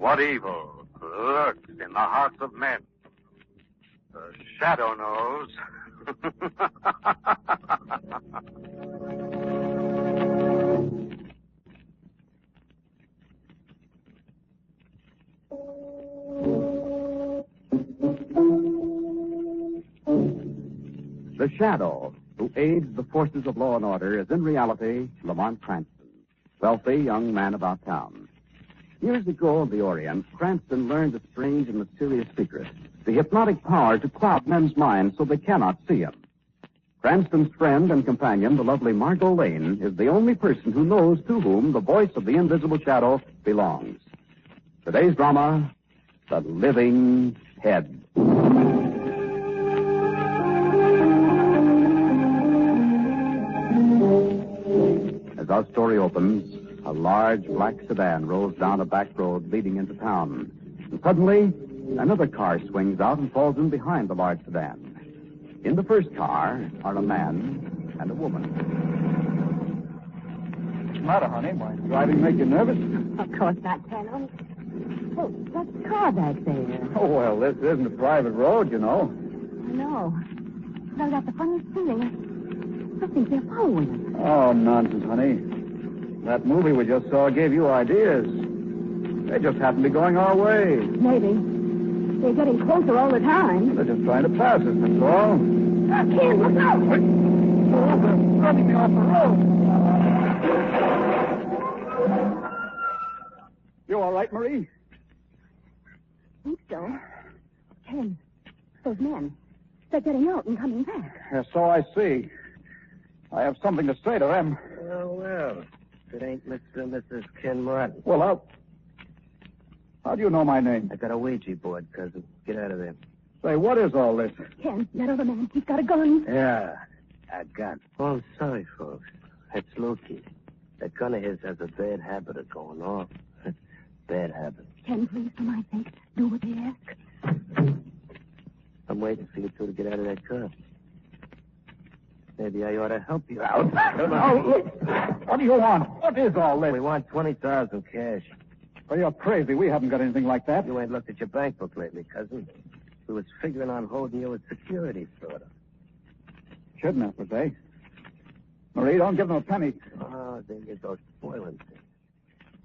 What evil lurks in the hearts of men? The shadow knows. The Shadow, who aids the forces of law and order, is in reality Lamont Cranston, wealthy young man about town. Years ago in the Orient, Cranston learned a strange and mysterious secret, the hypnotic power to cloud men's minds so they cannot see him. Cranston's friend and companion, the lovely Margot Lane, is the only person who knows to whom the voice of the invisible shadow belongs. Today's drama, The Living Head. As our story opens, a large black sedan rolls down a back road leading into town. And suddenly, another car swings out and falls in behind the large sedan. In the first car are a man and a woman. What's the matter, honey? My driving make you nervous? Of course not, Colonel. Oh, what's the car back there? Oh, well, this isn't a private road, you know. I know. But I got the funniest feeling. I think they're following us. Oh, nonsense, honey. That movie we just saw gave you ideas. They just happen to be going our way. Maybe. They're getting closer all the time. They're just trying to pass us, that's all. Kid, look out! Oh, they're running me off the road. You all right, Marie? I think so. Ken, those men, they're getting out and coming back. Yeah, so I see. I have something to say to them. Well. It ain't Mr. and Mrs. Ken Martin. Well, how do you know my name? I got a Ouija board, cousin. Get out of there. Say, what is all this? Ken, that other man, he's got a gun. Yeah, a gun. Oh, I'm sorry, folks. That's Lukey. That gun of his has a bad habit of going off. Bad habit. Ken, please, for my sake, do what they ask. I'm waiting for you two to get out of that car. Maybe I ought to help you out. What do you want? What is all this? We want 20,000 cash. Oh, you're crazy. We haven't got anything like that. You ain't looked at your bank book lately, cousin. We was figuring on holding you as security, sort of. Kidnappers, eh? Marie, don't give them a penny. Oh, there you go, spoiling things.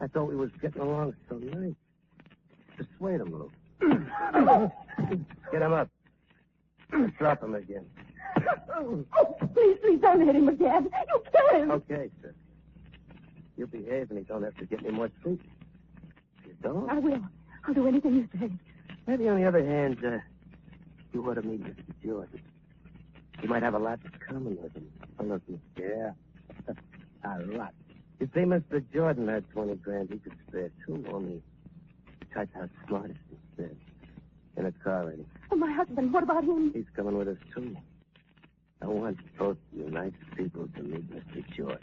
I thought we was getting along so nice. Persuade them, Luke. Get him up. Drop him again. Oh, please don't hit him again. You kill him. Okay, sir. You behave and he don't have to get any more sleep. If you don't... I will. I'll do anything you say. Maybe on the other hand, you ought to meet Mr. Jordan. You might have a lot in common with him. Oh, look, yeah. A lot. You see, Mr. Jordan had 20 grand. He could spare two, only he tried to outsmart us instead. In a car, ready. Oh, my husband, what about him? He's coming with us, too. I want both you nice people to meet Mr. Jordan.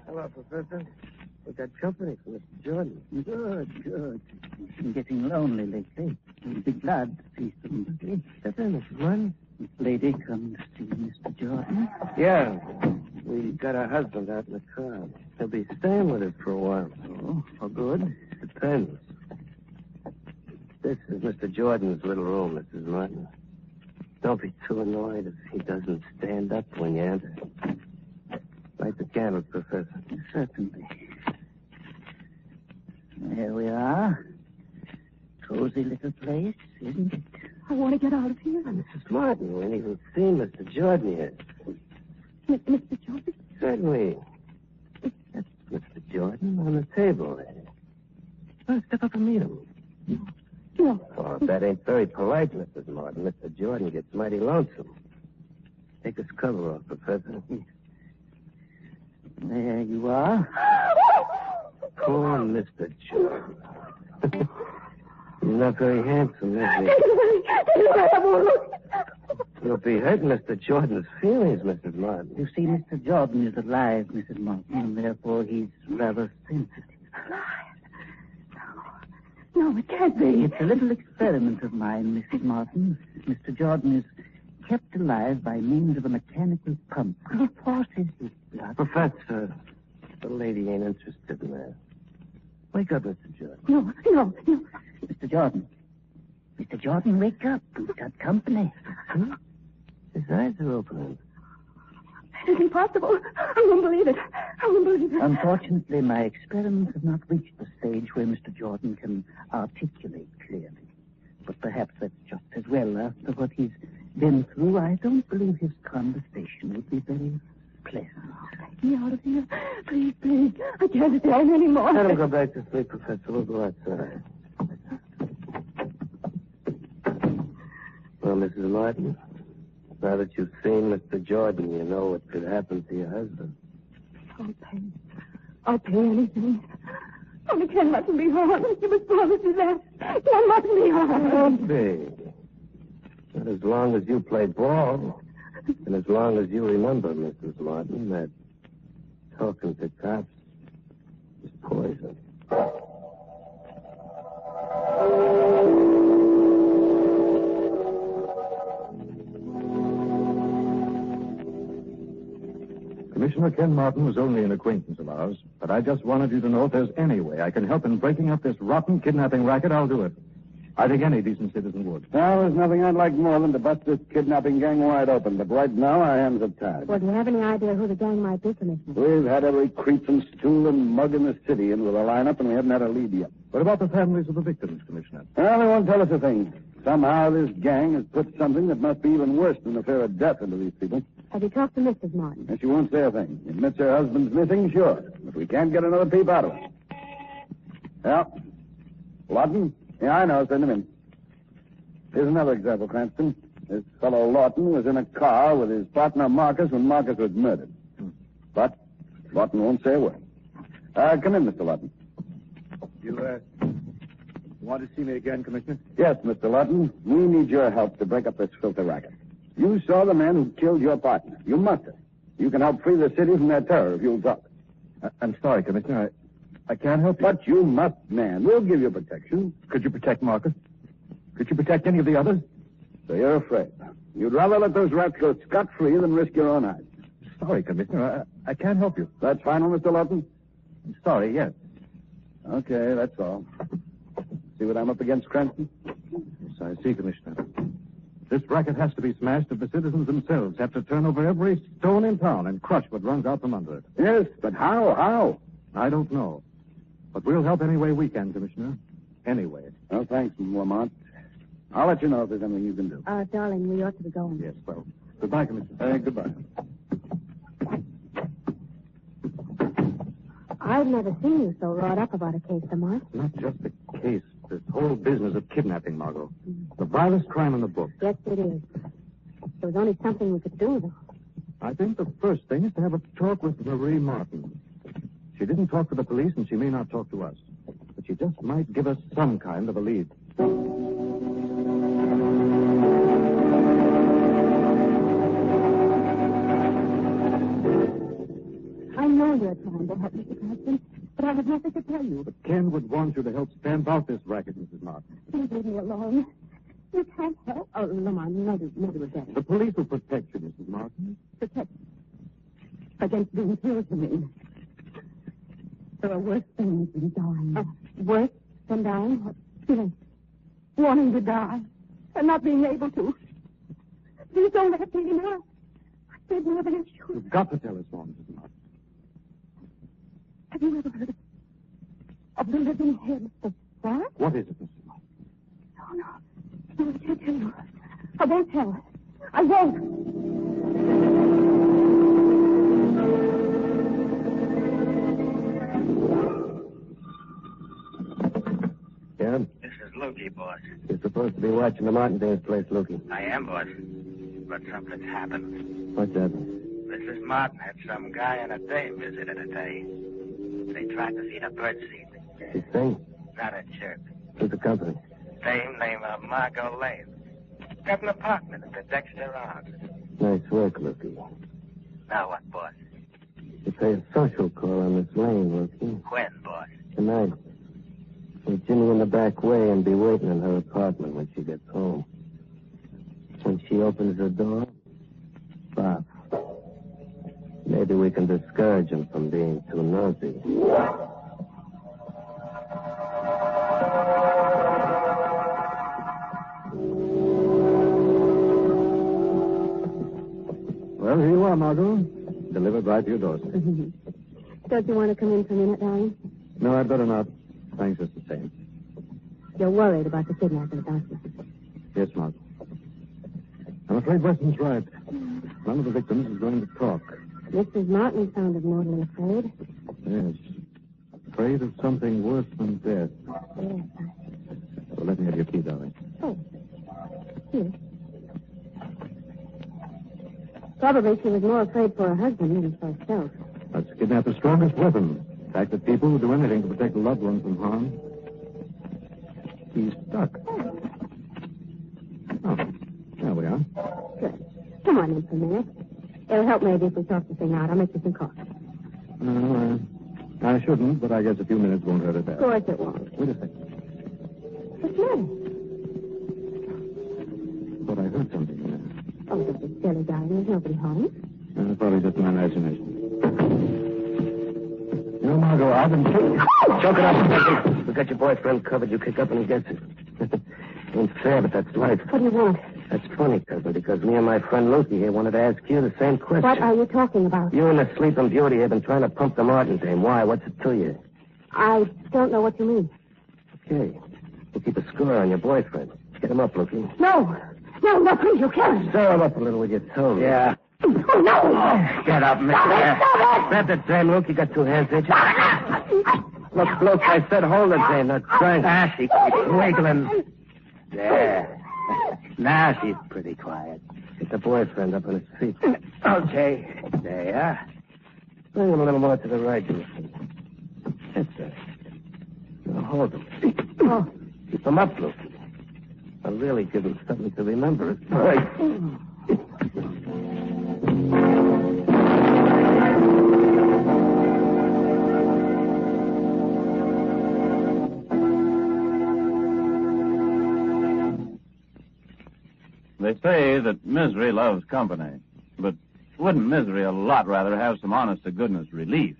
Hello, Professor. We got company from Mr. Jordan. Good. I'm getting lonely lately. I'll be glad to see somebody. Step in, Mrs. Martin. This lady come to see Mr. Jordan. Yeah. We got our husband out in the car. He'll be staying with us for a while. Oh, for good? Depends. This is Mr. Jordan's little room, Mrs. Martin. Don't be too annoyed if he doesn't stand up when you enter. Light the candles, Professor. Certainly. There we are. Cozy little place, isn't it? I want to get out of here. Mrs. Martin, we ain't even seen Mr. Jordan yet. Mr. Jordan? Certainly. That's Mr. Jordan on the table there. Well, step up and meet him. No. Oh, that ain't very polite, Mrs. Martin. Mr. Jordan gets mighty lonesome. Take his cover off, Professor. There you are. Poor Mr. Jordan. He's not very handsome, is he? You'll be hurting Mr. Jordan's feelings, Mrs. Martin. You see, Mr. Jordan is alive, Mrs. Martin, and therefore he's rather sensitive. No, it can't be. It's a little experiment of mine, Mrs. Martin. Mr. Jordan is kept alive by means of a mechanical pump. It forces his blood. Professor, the lady ain't interested in that. Wake up, Mr. Jordan. No. Mr. Jordan. Mr. Jordan, wake up. We've got company. His eyes are opening. It's impossible. I won't believe it. Unfortunately, my experiments have not reached the stage where Mr. Jordan can articulate clearly. But perhaps that's just as well. After what he's been through, I don't believe his conversation would be very pleasant. Get me out of here. Please. I can't stand anymore. Let him go back to sleep, Professor. We'll go outside. Well, Mrs. Martin, now that you've seen Mr. Jordan, you know what could happen to your husband. I'll pay anything. Only Ken mustn't be harmed. You must promise me that. Ken mustn't be harmed. Won't be. Not as long as you play ball. And as long as you remember, Mrs. Martin, that talking to cops is poison. Commissioner Ken Martin was only an acquaintance of ours, but I just wanted you to know if there's any way I can help in breaking up this rotten kidnapping racket, I'll do it. I think any decent citizen would. Well, there's nothing I'd like more than to bust this kidnapping gang wide open, but right now our hands are tied. Well, do you have any idea who the gang might be, Commissioner? We've had every creep and stool and mug in the city in with a lineup, and we haven't had a lead yet. What about the families of the victims, Commissioner? Well, they won't tell us a thing. Somehow this gang has put something that must be even worse than the fear of death into these people. Have you talked to Mrs. Martin? And she won't say a thing. Admits her husband's missing, sure. But we can't get another peep out of her. Well, Lawton? Yeah, I know. Send him in. Here's another example, Cranston. This fellow Lawton was in a car with his partner Marcus when Marcus was murdered. But Lawton won't say a word. Come in, Mr. Lawton. You, want to see me again, Commissioner? Yes, Mr. Lawton. We need your help to break up this filthy racket. You saw the man who killed your partner. You must have. You can help free the city from their terror if you'll talk. I'm sorry, Commissioner. I can't help you. But you must, man. We'll give you protection. Could you protect Marcus? Could you protect any of the others? So you're afraid. You'd rather let those rats go scot-free than risk your own hide. Sorry, Commissioner. I can't help you. That's final, Mr. Lawton? I'm sorry, yes. Okay, that's all. See what I'm up against, Cranston? Yes, I see, Commissioner. This racket has to be smashed if the citizens themselves have to turn over every stone in town and crush what runs out from under it. Yes, but how? How? I don't know. But we'll help any way we can, Commissioner. Any way. Well, thanks, Lamont. I'll let you know if there's anything you can do. Darling, we ought to be going. Yes, well. Goodbye, Commissioner. Goodbye. I've never seen you so wrought up about a case, Lamont. Not just the case. This whole business of kidnapping, Margot. The vilest crime in the book. Yes, it is. There was only something we could do, though. I think the first thing is to have a talk with Marie Martin. She didn't talk to the police, and she may not talk to us. But she just might give us some kind of a lead. I know you're trying to help Mr. Cranston, but I have nothing to tell you. But Ken would want you to help stamp out this racket, Mrs. Martin. Please leave me alone. You can't help. Oh, Lamont, never again. The police will protect you, Mrs. Martin. Protect against being killed, you mean? There are worse things than dying. Worse than dying? Feeling, wanting to die, and not being able to. Please don't let me know. I said more than I should. You've got to tell us more, Mrs. Martin. Have you ever heard of the living head of what? What is it, Mrs. Martin? No, I can't tell you. I won't tell. I won't. Yeah? This is Lukey, boss. You're supposed to be watching the Martindale's place, Lukey. I am, boss. But something's happened. What's happened? Mrs. Martin had some guy and a dame visit her today. They tried to feed her bird seed. She sing? Not a chirp. Who's the company? Dame named Margot Lane. Got an apartment at the Dexter Arms. Nice work, Lukey. Now what, boss? You pay a social call on Miss Lane, Lukey. When, boss? Tonight. Meet Jimmy in the back way and be waiting in her apartment when she gets home. When she opens the door? Bob, maybe we can discourage him from being too nosy. Well, here you are, Margot. Delivered right to your doorstep. Don't you want to come in for a minute, darling? No, I'd better not. Thanks just the same. You're worried about the kidnapping, aren't you? Yes, Margot. I'm afraid Weston's right. None of the victims is going to talk. Mrs. Martin sounded mortally afraid. Yes. Afraid of something worse than death. Yes. So let me have your key, darling. Oh. Here. Probably she was more afraid for her husband than for herself. That's kidnapper's strongest weapon. The fact that people will do anything to protect a loved one from harm. He's stuck. Oh, there we are. Good. Come on in for a minute. It'll help maybe if we talk the thing out. I'll make you some coffee. No, I shouldn't, but I guess a few minutes won't hurt a bit. Of course it won't. Wait a second. What's the matter? Thought I heard something there. Oh, don't be silly, darling. There's nobody home. Probably just my imagination. You know, Margot, I've been... Choke it up. We got your boyfriend covered. You kick up and he gets it. Ain't fair, but that's life. What do you want? That's funny, cousin, because me and my friend Lucy here wanted to ask you the same question. What are you talking about? You and the Sleeping Beauty have been trying to pump the Martin dame. Why? What's it to you? I don't know what you mean. Okay. We'll keep a score on your boyfriend. Get him up, Lucy. No, please, you can't. Stir him up a little with your tongue. Yeah. Oh, no. Oh, get up, mister. Grab that dame, Luke. You got two hands, ain't you? Look, I said hold the dame, not strangle. She keeps wiggling. There. Now she's pretty quiet. Get the boyfriend up on his feet. Okay. There you are. Bring him a little more to the right, Lucy. That's it. Now hold him. Oh. Keep him up, Lucy. I'll really give him something to remember. Right. They say that misery loves company, but wouldn't misery a lot rather have some honest-to-goodness relief?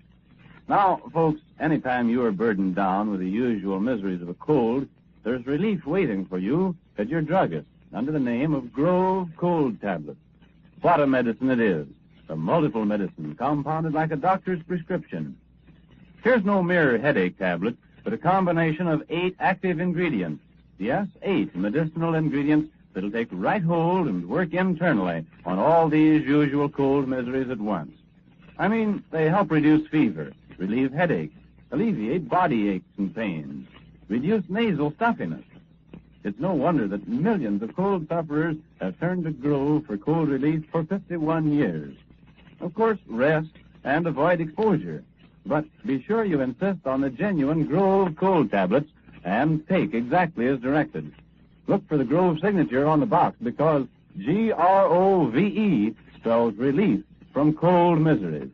Now, folks, anytime you are burdened down with the usual miseries of a cold, there's relief waiting for you at your druggist under the name of Grove Cold Tablets. What a medicine it is, a multiple medicine compounded like a doctor's prescription. Here's no mere headache tablet, but a combination of 8 active ingredients. Yes, 8 medicinal ingredients that'll take right hold and work internally on all these usual cold miseries at once. I mean, they help reduce fever, relieve headaches, alleviate body aches and pains, reduce nasal stuffiness. It's no wonder that millions of cold sufferers have turned to Grove for cold relief for 51 years. Of course, rest and avoid exposure. But be sure you insist on the genuine Grove Cold Tablets and take exactly as directed. Look for the Grove signature on the box because Grove spells relief from cold miseries.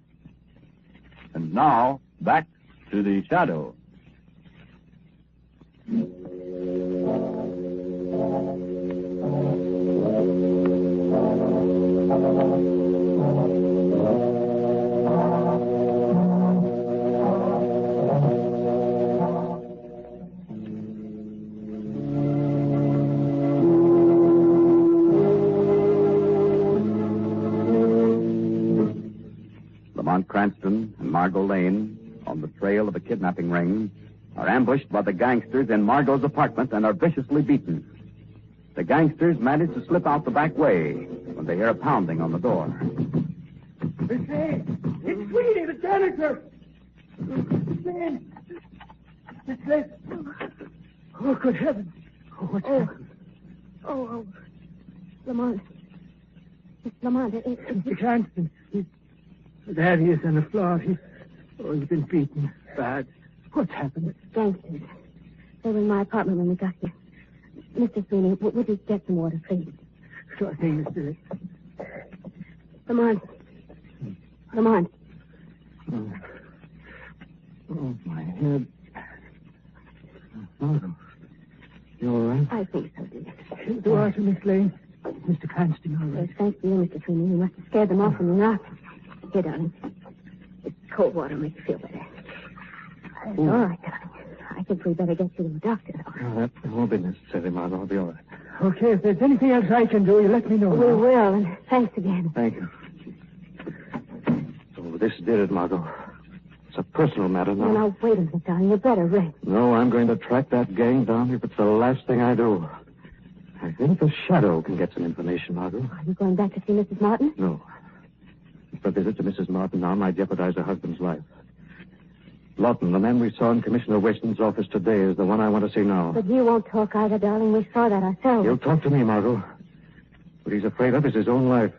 And now, back to the shadow. Lamont Cranston and Margot Lane, on the trail of a kidnapping ring, are ambushed by the gangsters in Margot's apartment and are viciously beaten. The gangsters manage to slip out the back way when they hear a pounding on the door. It's Sweeney, the janitor. It's this. Oh, good heavens. Oh, what's happened? Oh, Lamont. It's Lamont. It's Mr. Cranston. There he is on the floor. He's been beaten bad. What's happened? Gangsters. They were in my apartment when we got here. Mr. Sweeney, would you get some water, please? Sure thing, Mr. Lamont. Lamont. Oh, my head. Margot, you all right? I think so, dear. Do I, Miss Lane? Mr. Cranston all right? Yes, thanks to you, Mr. Freeman. You must have scared them off from the knock. Here, darling. This cold water makes you feel better. It's all right, darling. I think we'd better get you to the doctor, though. Oh, that won't be necessary, Margot. I'll be all right. Okay, if there's anything else I can do, you let me know. We will, and thanks again. Thank you. So this did it, Margot. It's a personal matter now. Now, wait a minute, darling. You better rest. No, I'm going to track that gang down if it's the last thing I do. I think the Shadow can get some information, Margot. Are you going back to see Mrs. Martin? No. If a visit to Mrs. Martin now might jeopardize her husband's life. Lawton, the man we saw in Commissioner Weston's office today, is the one I want to see now. But he won't talk either, darling. We saw that ourselves. He'll talk to me, Margot. What he's afraid of is his own life.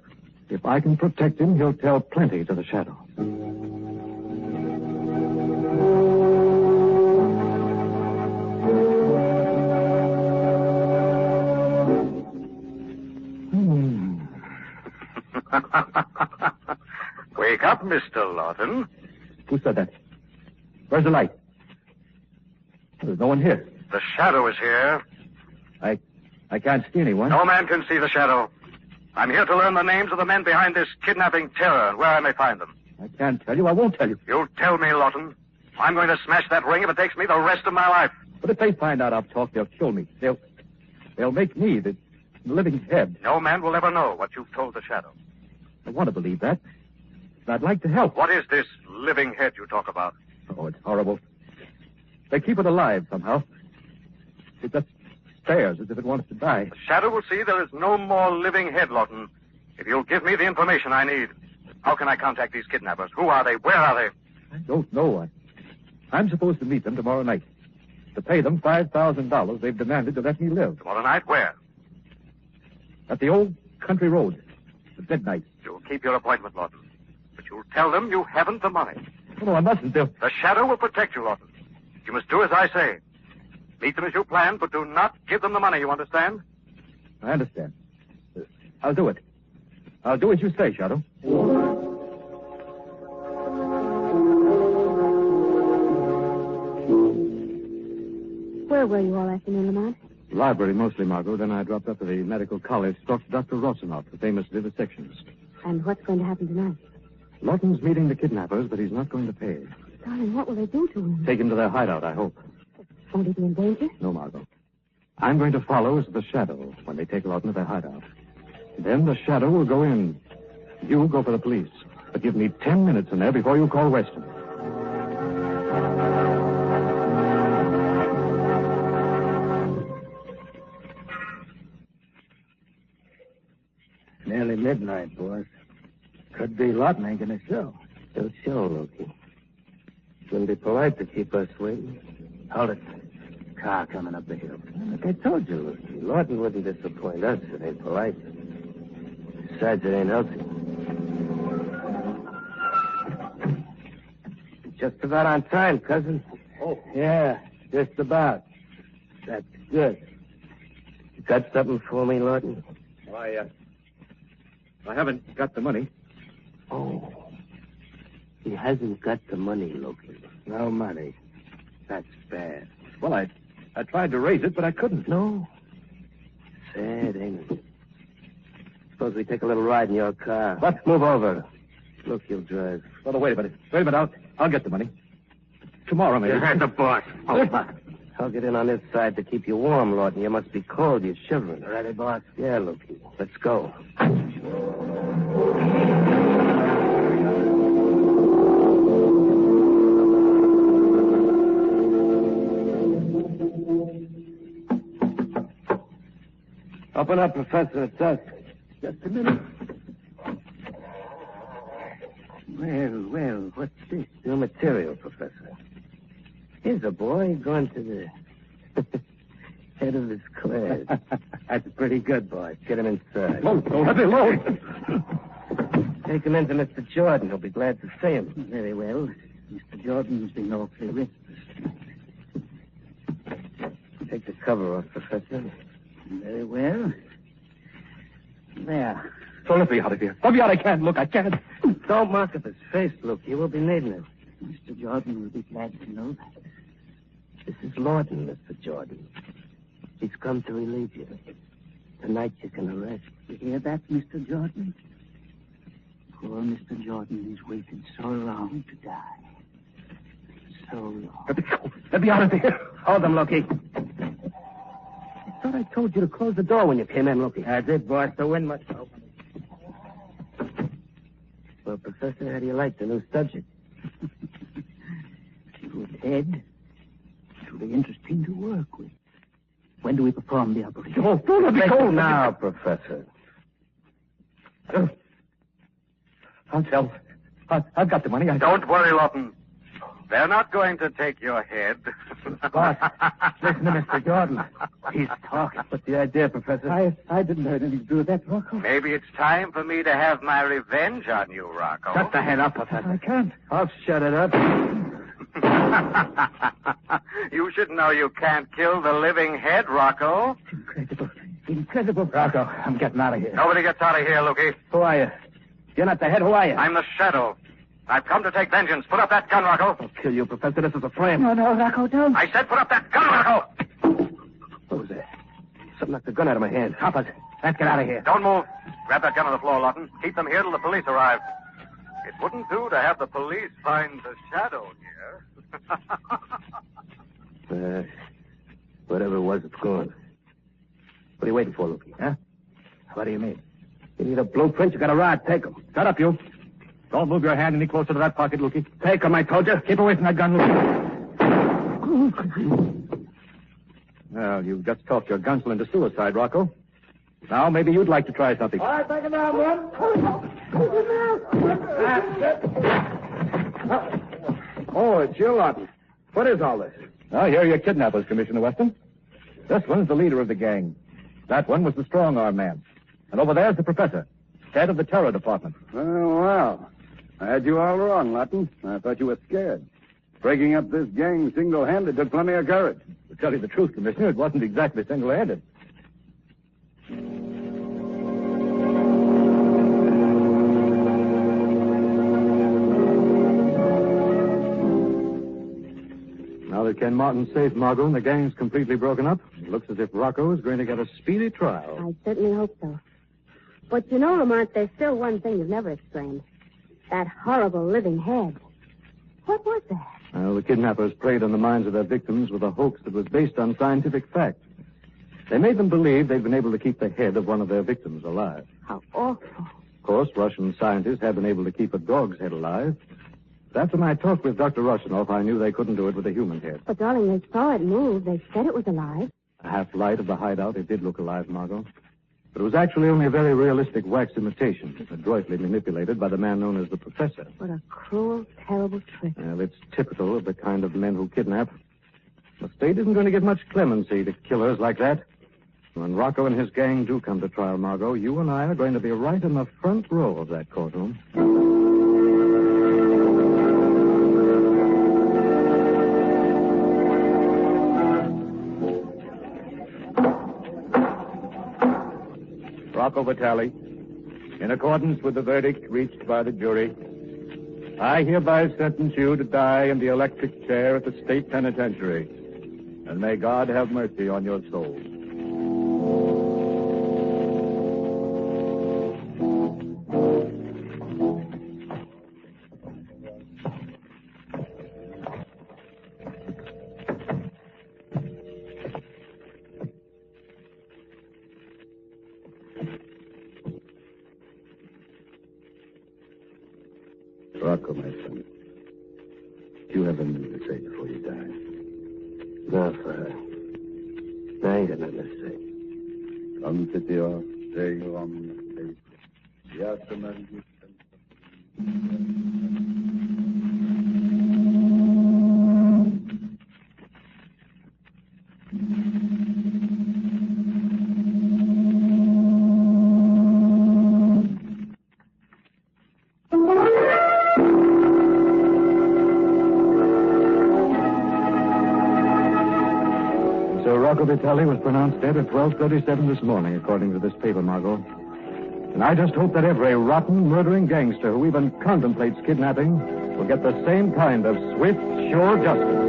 If I can protect him, he'll tell plenty to the Shadow. Wake up, Mr. Lawton. Who said that? Where's the light? There's no one here. The Shadow is here. I can't see anyone. No man can see the Shadow. I'm here to learn the names of the men behind this kidnapping terror and where I may find them. I can't tell you. I won't tell you. You'll tell me, Lawton. I'm going to smash that ring if it takes me the rest of my life. But if they find out I've talked, they'll kill me. They'll make me the living head. No man will ever know what you've told the Shadow. I want to believe that. And I'd like to help. What is this living head you talk about? Oh, it's horrible. They keep it alive somehow. It just stares as if it wants to die. The Shadow will see there is no more living head, Lawton. If you'll give me the information I need. How can I contact these kidnappers? Who are they? Where are they? I don't know. I'm supposed to meet them tomorrow night. To pay them $5,000 they've demanded to let me live. Tomorrow night? Where? At the old country road. At midnight. You'll keep your appointment, Lawton. But you'll tell them you haven't the money. Oh, no, I mustn't. The Shadow will protect you, Lawton. You must do as I say. Meet them as you planned, but do not give them the money, you understand? I understand. I'll do it. I'll do as you say, Shadow. Where were you all afternoon, Lamont? Library mostly, Margot. Then I dropped up to the medical college, talked to Dr. Rossinoff, the famous vivisectionist. And what's going to happen tonight? Lawton's meeting the kidnappers, but he's not going to pay. Darling, what will they do to him? Take him to their hideout, I hope. Won't he be in danger? No, Margot. I'm going to follow as the Shadow when they take Lawton to their hideout. Then the Shadow will go in. You go for the police. But give me 10 minutes in there before you call Weston. Nearly midnight, boss. Could be Lawton ain't gonna show. He'll show, Loki. Wouldn't be polite to keep us waiting. Hold it. Car coming up the hill. Like I told you, Loki. Lawton wouldn't disappoint us. It ain't polite. Besides, it ain't healthy. Just about on time, cousin. Oh. Yeah, just about. That's good. You got something for me, Lawton? I haven't got the money. Oh. He hasn't got the money, Loki. No money. That's bad. Well, I tried to raise it, but I couldn't. No? Sad, ain't it? Suppose we take a little ride in your car. What? Move over. Look, you'll drive. Well, wait a minute. I'll get the money. Tomorrow, maybe. You heard the boss. I'll get in on this side to keep you warm, Lawton. You must be cold. You're shivering. Ready, boss? Yeah, Loki. Let's go. Open up, Professor. It's us. Just a minute. Well, what's this? New material, Professor. Here's a boy going to the head of his class. That's pretty good, boy. Get him inside. Let me alone. Take him into Mr. Jordan. He'll be glad to see him. Very well. Mr. Jordan's been awfully restless. Take the cover off, Professor. Very well. There. So let me out of here. Let me out. I can't. Look, I can't. Don't mark up his face, Luke. You will be needing it. Mr. Jordan will be glad to know that. This is Lawton, Mr. Jordan. He's come to relieve you. tonight she's going to rest. You hear that, Mr. Jordan? Poor Mr. Jordan has waited so long to die. So long. Let me out of here. Hold them, Loki. I thought I told you to close the door when you came in, Loki. I did, boss. The wind must open. Well, Professor, how do you like the new subject? Good head. Truly interesting to work with. When do we perform the operation? Oh, don't let me go now, Professor. I'll tell. I've got the money. Don't worry, Lawton. They're not going to take your head. Boss, listen to Mr. Jordan. He's talking. What's the idea, Professor? I didn't have anything to do with that, Rocco. Maybe it's time for me to have my revenge on you, Rocco. Shut the head up, Professor. I can't. I'll shut it up. You should know you can't kill the living head, Rocco. Incredible. Incredible. Rocco, I'm getting out of here. Nobody gets out of here, Loki. Who are you? You're not the head. Who are you? I'm the Shadow. I've come to take vengeance. Put up that gun, Rocco. I'll kill you, Professor. This is a frame. No, Rocco, don't. I said put up that gun, Rocco. What was that? Something knocked the gun out of my hand. Hoppers, let's get out of here. Don't move. Grab that gun on the floor, Lawton. Keep them here till the police arrive. It wouldn't do to have the police find the Shadow here. Whatever it was, it's gone. What are you waiting for, Loki? Huh? What do you mean? You need a blueprint, you got a rod. Take them. Shut up, you. Don't move your hand any closer to that pocket, Lukey. Take them, I told you. Keep away from that gun, Lukey. Well, you've just talked your gunsel into suicide, Rocco. Now, maybe you'd like to try something. All right, take him down, one. Oh, it's you, Lawton. What is all this? I hear you're kidnappers, Commissioner Weston. This one's the leader of the gang. That one was the strong-arm man. And over there's the professor, head of the terror department. Oh, well. I had you all wrong, Lawton. I thought you were scared. Breaking up this gang single-handed took plenty of courage. To tell you the truth, Commissioner, it wasn't exactly single-handed. Now that Ken Martin saved Margot and the gang's completely broken up, it looks as if Rocco is going to get a speedy trial. I certainly hope so. But you know, Lamont, there's still one thing you've never explained. That horrible living head. What was that? Well, the kidnappers preyed on the minds of their victims with a hoax that was based on scientific fact. They made them believe they'd been able to keep the head of one of their victims alive. How awful. Of course, Russian scientists have been able to keep a dog's head alive. But after my talk with Dr. Rushinoff, I knew they couldn't do it with a human head. But, darling, they saw it move. They said it was alive. A half light of the hideout, it did look alive, Margot. But it was actually only a very realistic wax imitation, adroitly manipulated by the man known as the Professor. What a cruel, terrible trick. Well, it's typical of the kind of men who kidnap. The state isn't going to give much clemency to killers like that. When Rocco and his gang do come to trial, Margot, you and I are going to be right in the front row of that courtroom. Rocco Vitale, in accordance with the verdict reached by the jury, I hereby sentence you to die in the electric chair at the state penitentiary. And may God have mercy on your soul. Rocco, my son. Do you have anything to say before you die? No, sir. I ain't got nothing to say. Confiteor, Deo omnes Deus. Iasum Rocco Vitale was pronounced dead at 12:37 this morning, according to this paper, Margot. And I just hope that every rotten, murdering gangster who even contemplates kidnapping will get the same kind of swift, sure justice.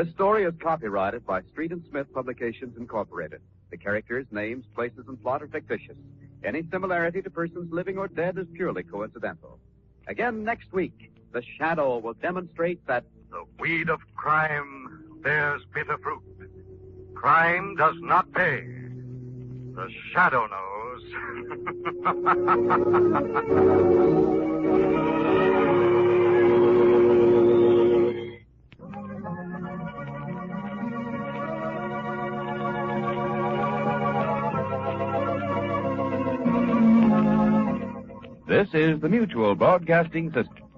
This story is copyrighted by Street and Smith Publications, Incorporated. The characters, names, places, and plot are fictitious. Any similarity to persons living or dead is purely coincidental. Again next week, The Shadow will demonstrate that the weed of crime bears bitter fruit. Crime does not pay. The Shadow knows. This is the Mutual Broadcasting System.